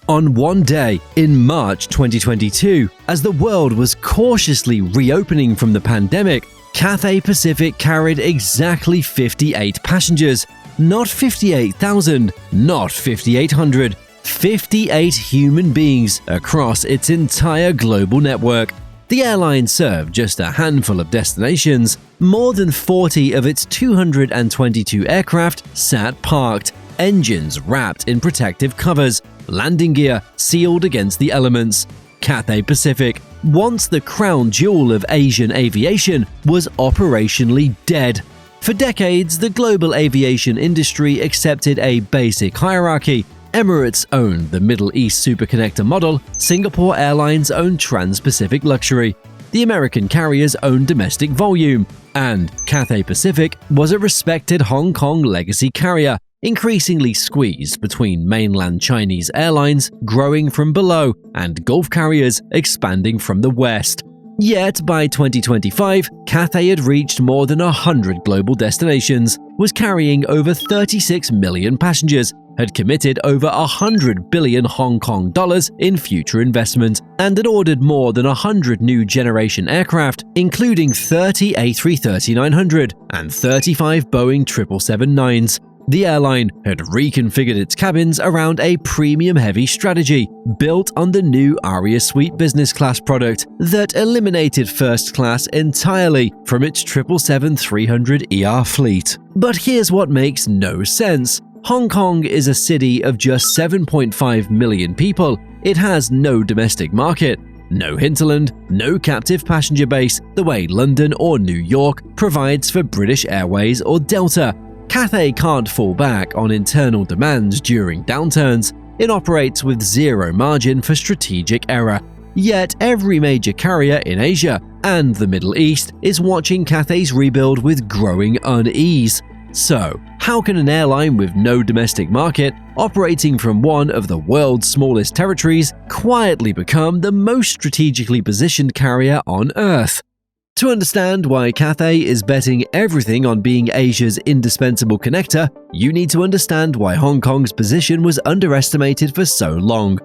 On one day in March 2022, as the world was cautiously reopening from the pandemic, Cathay Pacific carried exactly 58 passengers. Not 58,000, not 5,800, 58 human beings across its entire global network. The airline served just a handful of destinations. More than 40 of its 222 aircraft sat parked, engines wrapped in protective covers, landing gear sealed against the elements. Cathay Pacific, once the crown jewel of Asian aviation, was operationally dead. For decades, the global aviation industry accepted a basic hierarchy. Emirates owned the Middle East superconnector model, Singapore Airlines owned Trans-Pacific Luxury, the American carriers owned domestic volume, and Cathay Pacific was a respected Hong Kong legacy carrier, increasingly squeezed between mainland Chinese airlines growing from below and Gulf carriers expanding from the west. Yet by 2025, Cathay had reached more than 100 global destinations, was carrying over 36 million passengers, had committed over 100 billion Hong Kong dollars in future investment, and had ordered more than 100 new generation aircraft, including 30 A330-900 and 35 Boeing 777-9s. The airline had reconfigured its cabins around a premium-heavy strategy built on the new Aria Suite business class product that eliminated first class entirely from its 777-300ER fleet. But here's what makes no sense. Hong Kong is a city of just 7.5 million people. It has no domestic market, no hinterland, no captive passenger base the way London or New York provides for British Airways or Delta. Cathay can't fall back on internal demands during downturns. It operates with zero margin for strategic error. Yet every major carrier in Asia and the Middle East is watching Cathay's rebuild with growing unease. So, how can an airline with no domestic market, operating from one of the world's smallest territories, quietly become the most strategically positioned carrier on Earth? To understand why Cathay is betting everything on being Asia's indispensable connector, you need to understand why Hong Kong's position was underestimated for so long.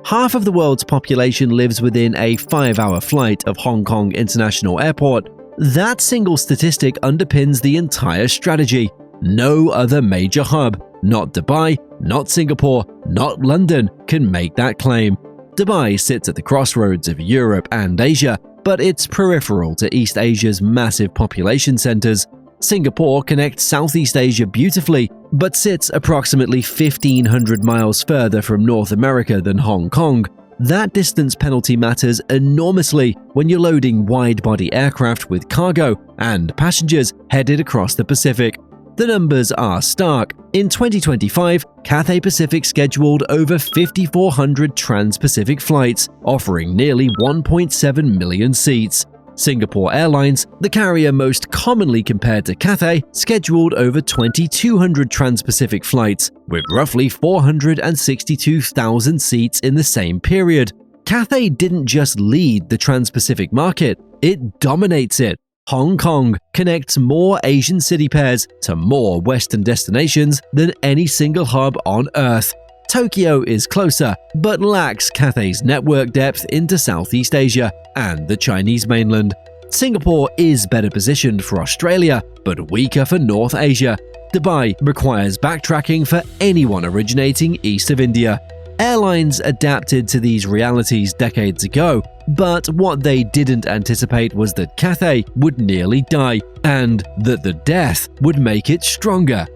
Half of the world's population lives within a 5-hour flight of Hong Kong International Airport. That single statistic underpins the entire strategy. No other major hub, not Dubai, not Singapore, not London, can make that claim. Dubai sits at the crossroads of Europe and Asia, but it's peripheral to East Asia's massive population centers. Singapore connects Southeast Asia beautifully, but sits approximately 1,500 miles further from North America than Hong Kong. That distance penalty matters enormously when you're loading wide-body aircraft with cargo and passengers headed across the Pacific. The numbers are stark. In 2025, Cathay Pacific scheduled over 5,400 trans-Pacific flights, offering nearly 1.7 million seats. Singapore Airlines, the carrier most commonly compared to Cathay, scheduled over 2,200 trans-Pacific flights, with roughly 462,000 seats in the same period. Cathay didn't just lead the trans-Pacific market, it dominates it. Hong Kong connects more Asian city pairs to more Western destinations than any single hub on Earth. Tokyo is closer, but lacks Cathay's network depth into Southeast Asia and the Chinese mainland. Singapore is better positioned for Australia, but weaker for North Asia. Dubai requires backtracking for anyone originating east of India. Airlines adapted to these realities decades ago, but what they didn't anticipate was that Cathay would nearly die, and that the death would make it stronger.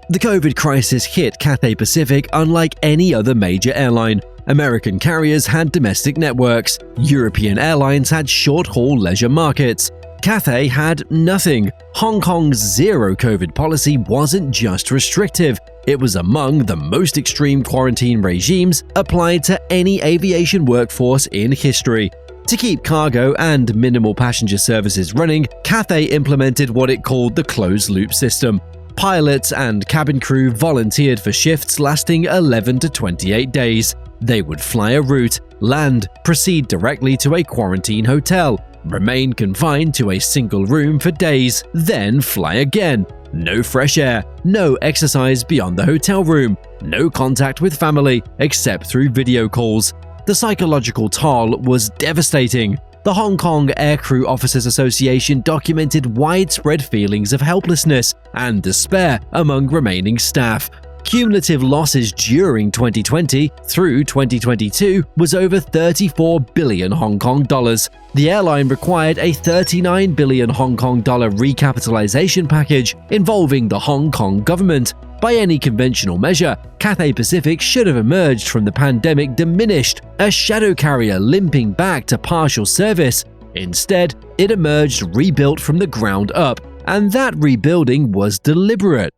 The COVID crisis hit Cathay Pacific unlike any other major airline. American carriers had domestic networks, European airlines had short-haul leisure markets. Cathay had nothing. Hong Kong's zero COVID policy wasn't just restrictive, it was among the most extreme quarantine regimes applied to any aviation workforce in history. To keep cargo and minimal passenger services running, Cathay implemented what it called the closed-loop system. Pilots and cabin crew volunteered for shifts lasting 11 to 28 days. They would fly a route, land, proceed directly to a quarantine hotel, remain confined to a single room for days, then fly again. no fresh air, no exercise beyond the hotel room, no contact with family except through video calls. The psychological toll was devastating. The Hong Kong Aircrew Officers Association documented widespread feelings of helplessness and despair among remaining staff. Cumulative losses during 2020 through 2022 was over 34 billion Hong Kong dollars. The airline required a 39 billion Hong Kong dollar recapitalization package involving the Hong Kong government. By any conventional measure, Cathay Pacific should have emerged from the pandemic diminished, a shadow carrier limping back to partial service. Instead, it emerged rebuilt from the ground up, and that rebuilding was deliberate.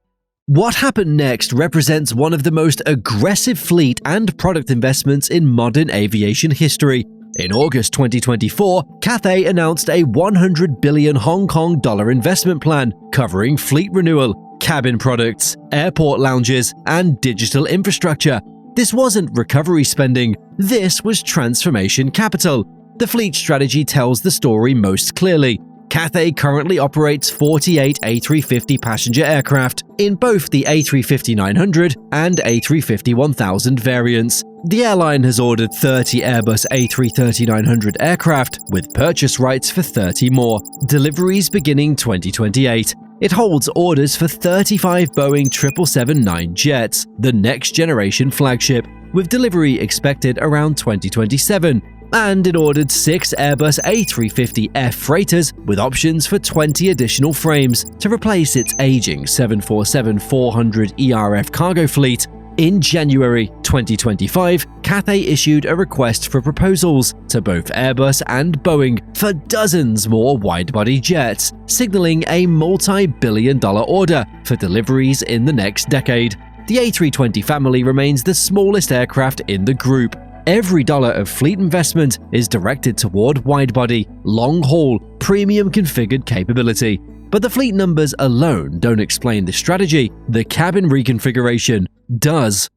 What happened next represents one of the most aggressive fleet and product investments in modern aviation history. In August 2024, Cathay announced a 100 billion Hong Kong dollar investment plan covering fleet renewal, cabin products, airport lounges, and digital infrastructure. This wasn't recovery spending, this was transformation capital. The fleet strategy tells the story most clearly. Cathay currently operates 48 A350 passenger aircraft in both the A350-900 and A350-1000 variants. The airline has ordered 30 Airbus A330-900 aircraft with purchase rights for 30 more, deliveries beginning 2028. It holds orders for 35 Boeing 777-9 jets, the next-generation flagship, with delivery expected around 2027. And it ordered 6 Airbus A350F freighters with options for 20 additional frames to replace its aging 747-400 ERF cargo fleet. In January 2025, Cathay issued a request for proposals to both Airbus and Boeing for dozens more wide-body jets, signaling a multi-billion-dollar order for deliveries in the next decade. The A320 family remains the smallest aircraft in the group. Every dollar of fleet investment is directed toward wide-body, long-haul, premium-configured capability. But the fleet numbers alone don't explain the strategy. The cabin reconfiguration does.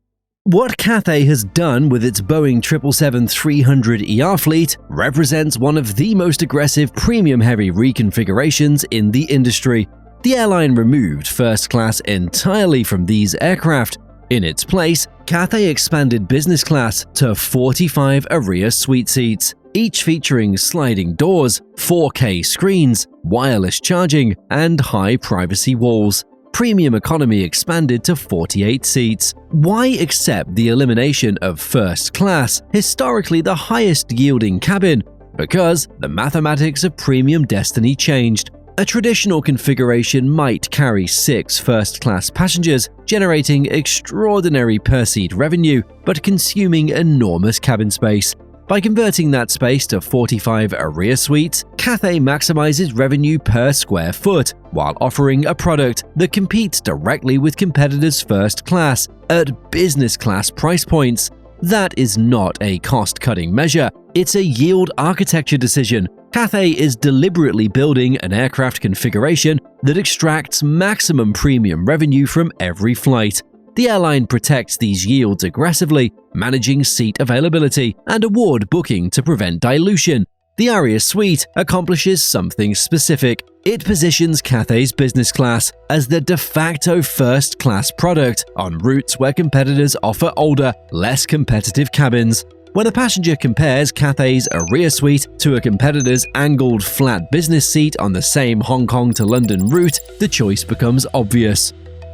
What Cathay has done with its Boeing 777-300ER fleet represents one of the most aggressive premium-heavy reconfigurations in the industry. The airline removed first class entirely from these aircraft. In its place, Cathay expanded business class to 45 Aria suite seats, each featuring sliding doors, 4K screens, wireless charging, and high privacy walls. Premium economy expanded to 48 seats. Why accept the elimination of first class, historically the highest yielding cabin? Because the mathematics of premium destiny changed. A traditional configuration might carry 6 first-class passengers, generating extraordinary per-seat revenue, but consuming enormous cabin space. By converting that space to 45 Aria suites, Cathay maximizes revenue per square foot, while offering a product that competes directly with competitors' first class at business class price points. That is not a cost-cutting measure, it's a yield architecture decision. Cathay is deliberately building an aircraft configuration that extracts maximum premium revenue from every flight. The airline protects these yields aggressively, managing seat availability and award booking to prevent dilution. The Aria Suite accomplishes something specific. It positions Cathay's business class as the de facto first-class product on routes where competitors offer older, less competitive cabins. When a passenger compares Cathay's Aria Suite to a competitor's angled flat business seat on the same Hong Kong to London route, the choice becomes obvious.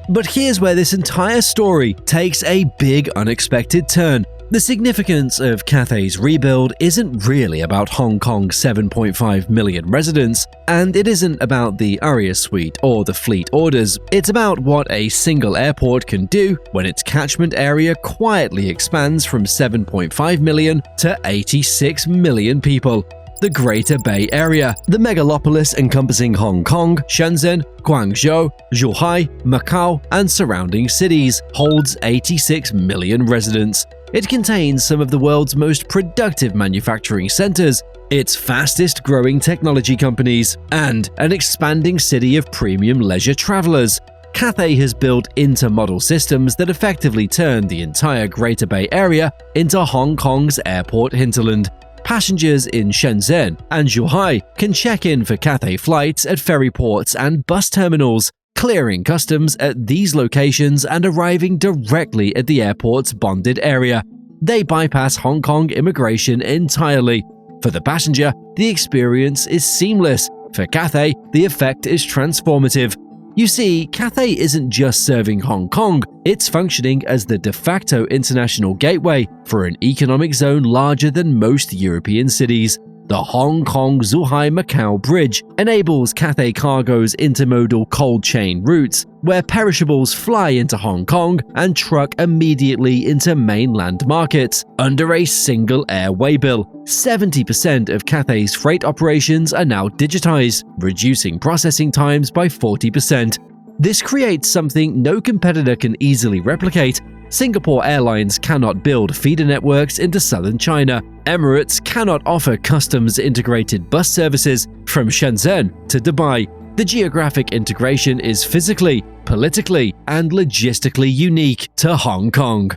But here's where this entire story takes a big unexpected turn. The significance of Cathay's rebuild isn't really about Hong Kong's 7.5 million residents, and it isn't about the Aria Suite or the fleet orders. It's about what a single airport can do when its catchment area quietly expands from 7.5 million to 86 million people. The Greater Bay Area, the megalopolis encompassing Hong Kong, Shenzhen, Guangzhou, Zhuhai, Macau, and surrounding cities, holds 86 million residents. It contains some of the world's most productive manufacturing centers, its fastest growing technology companies, and an expanding city of premium leisure travelers. Cathay has built intermodal systems that effectively turn the entire Greater Bay Area into Hong Kong's airport hinterland. Passengers in Shenzhen and Zhuhai can check in for Cathay flights at ferry ports and bus terminals, clearing customs at these locations and arriving directly at the airport's bonded area. They bypass Hong Kong immigration entirely. For the passenger, the experience is seamless. For Cathay, the effect is transformative. You see, Cathay isn't just serving Hong Kong, it's functioning as the de facto international gateway for an economic zone larger than most European cities. The Hong Kong-Zhuhai-Macau Bridge enables Cathay Cargo's intermodal cold chain routes, where perishables fly into Hong Kong and truck immediately into mainland markets under a single air waybill. 70% of Cathay's freight operations are now digitized, reducing processing times by 40%. This creates something no competitor can easily replicate. Singapore Airlines cannot build feeder networks into southern China. Emirates cannot offer customs-integrated bus services from Shenzhen to Dubai. The geographic integration is physically, politically, and logistically unique to Hong Kong.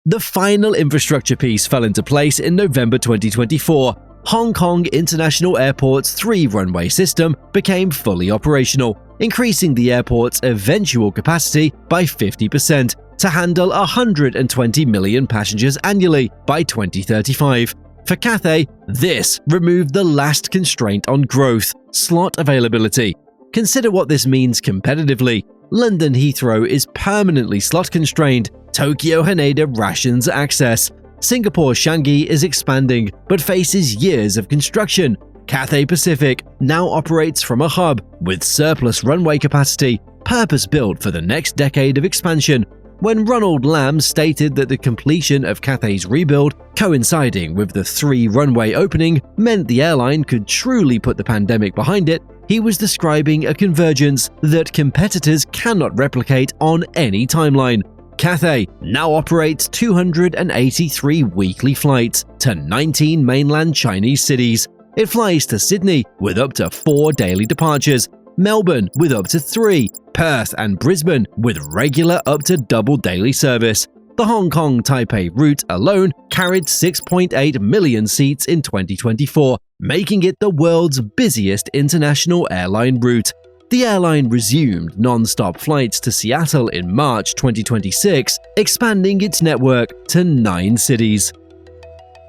The final infrastructure piece fell into place in November 2024. Hong Kong International Airport's 3-runway system became fully operational, increasing the airport's eventual capacity by 50% to handle 120 million passengers annually by 2035. For Cathay, this removed the last constraint on growth: slot availability. Consider what this means competitively. London Heathrow is permanently slot constrained. Tokyo Haneda rations access. Singapore Changi is expanding but faces years of construction. Cathay Pacific now operates from a hub with surplus runway capacity, purpose-built for the next decade of expansion. When Ronald Lam stated that the completion of Cathay's rebuild, coinciding with the 3-runway opening, meant the airline could truly put the pandemic behind it, he was describing a convergence that competitors cannot replicate on any timeline. Cathay now operates 283 weekly flights to 19 mainland Chinese cities. It flies to Sydney with up to 4 daily departures, Melbourne with up to 3, Perth and Brisbane with regular up to double daily service. The Hong Kong-Taipei route alone carried 6.8 million seats in 2024, making it the world's busiest international airline route. The airline resumed non-stop flights to Seattle in March 2026, expanding its network to 9 cities.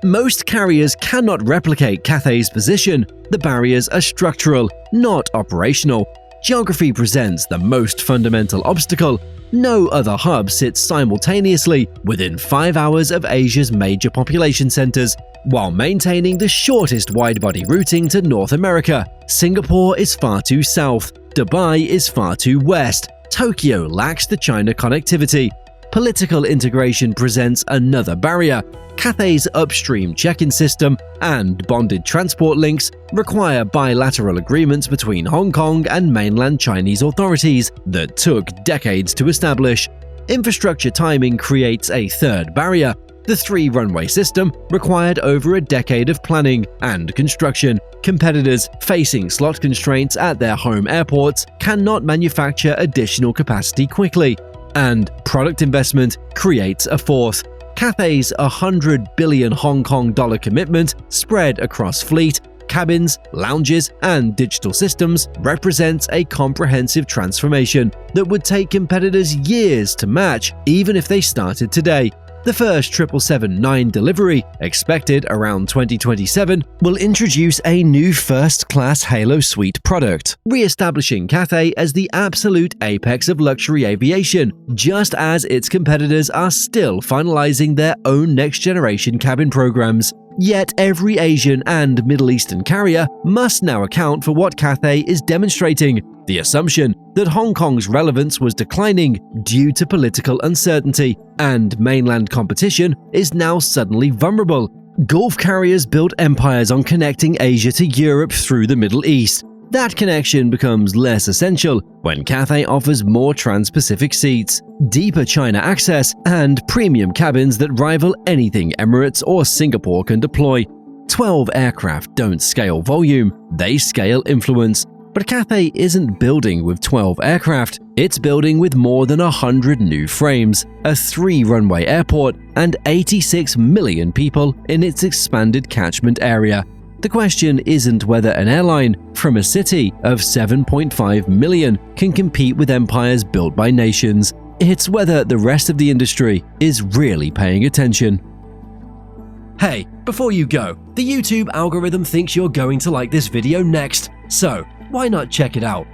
Most carriers cannot replicate Cathay's position. The barriers are structural, not operational. Geography presents the most fundamental obstacle. No other hub sits simultaneously within 5 hours of Asia's major population centers, while maintaining the shortest wide-body routing to North America. Singapore is far too south, Dubai is far too west, Tokyo lacks the China connectivity. Political integration presents another barrier. Cathay's upstream check-in system and bonded transport links require bilateral agreements between Hong Kong and mainland Chinese authorities that took decades to establish. Infrastructure timing creates a third barrier. The 3-runway system required over a decade of planning and construction. Competitors facing slot constraints at their home airports cannot manufacture additional capacity quickly. And product investment creates a fourth. Cathay's $100 billion Hong Kong dollar commitment spread across fleet, cabins, lounges, and digital systems represents a comprehensive transformation that would take competitors years to match, even if they started today. The first 777-9 delivery, expected around 2027, will introduce a new first-class Halo Suite product, re-establishing Cathay as the absolute apex of luxury aviation, just as its competitors are still finalizing their own next-generation cabin programs. Yet every Asian and Middle Eastern carrier must now account for what Cathay is demonstrating: the assumption that Hong Kong's relevance was declining due to political uncertainty, and mainland competition is now suddenly vulnerable. Gulf carriers built empires on connecting Asia to Europe through the Middle East. That connection becomes less essential when Cathay offers more trans-Pacific seats, deeper China access, and premium cabins that rival anything Emirates or Singapore can deploy. 12 aircraft don't scale volume, they scale influence. But Cathay isn't building with 12 aircraft, it's building with more than 100 new frames, a 3-runway airport, and 86 million people in its expanded catchment area. The question isn't whether an airline from a city of 7.5 million can compete with empires built by nations. It's whether the rest of the industry is really paying attention. Hey, before you go, the YouTube algorithm thinks you're going to like this video next, so why not check it out?